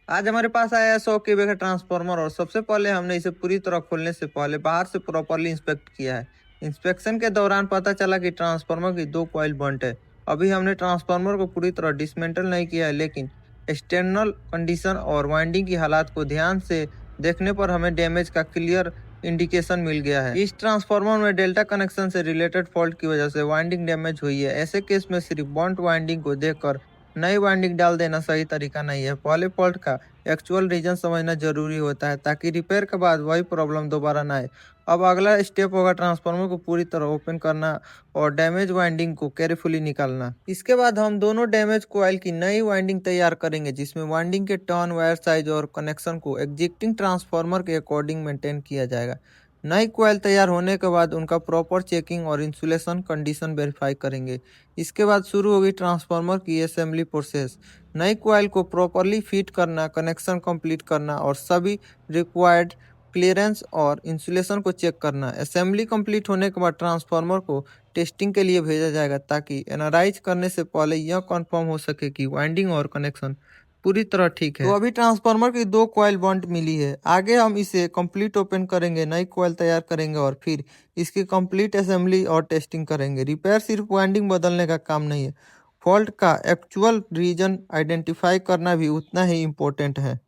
आज हमारे पास आया है 100 केवी का ट्रांसफार्मर और सबसे पहले हमने इसे पूरी तरह खोलने से पहले बाहर से प्रॉपरली इंस्पेक्ट किया है। इंस्पेक्शन के दौरान पता चला कि ट्रांसफार्मर की दो कॉइल बंट है। अभी हमने ट्रांसफार्मर को पूरी तरह डिसमेंटल नहीं किया है, लेकिन एक्सटर्नल कंडीशन और वाइंडिंग की हालात को ध्यान से देखने पर हमें डैमेज का क्लियर इंडिकेशन मिल गया है। इस ट्रांसफार्मर में डेल्टा कनेक्शन से रिलेटेड फॉल्ट की वजह से वाइंडिंग डैमेज हुई है। ऐसे केस में सिर्फ बंट वाइंडिंग को देखकर नई वाइंडिंग डाल देना सही तरीका नहीं है। पहले फॉल्ट का एक्चुअल रीजन समझना जरूरी होता है ताकि रिपेयर के बाद वही प्रॉब्लम दोबारा ना आए। अब अगला स्टेप होगा ट्रांसफार्मर को पूरी तरह ओपन करना और डैमेज वाइंडिंग को केयरफुली निकालना। इसके बाद हम दोनों डैमेज कॉइल की नई वाइंडिंग तैयार करेंगे, जिसमें वाइंडिंग के टर्न, वायर साइज और कनेक्शन को एग्जिस्टिंग ट्रांसफार्मर के अकॉर्डिंग मेंटेन किया जाएगा। नई कॉइल तैयार होने के बाद उनका प्रॉपर चेकिंग और इंसुलेशन कंडीशन वेरीफाई करेंगे। इसके बाद शुरू होगी ट्रांसफार्मर की असेंबली प्रोसेस। नई कॉइल को प्रॉपरली फिट करना, कनेक्शन कंप्लीट करना और सभी रिक्वायर्ड क्लियरेंस और इंसुलेशन को चेक करना। असेंबली कंप्लीट होने के बाद ट्रांसफार्मर को टेस्टिंग के लिए भेजा जाएगा ताकि एनालाइज करने से पहले यह कंफर्म हो सके कि वाइंडिंग और कनेक्शन पूरी तरह ठीक है। तो अभी ट्रांसफार्मर की दो कॉइल बंट मिली है। आगे हम इसे कंप्लीट ओपन करेंगे, नई कॉइल तैयार करेंगे और फिर इसकी कंप्लीट असेंबली और टेस्टिंग करेंगे। रिपेयर सिर्फ वाइंडिंग बदलने का काम नहीं है, फॉल्ट का एक्चुअल रीजन आइडेंटिफाई करना भी उतना ही इम्पोर्टेंट है।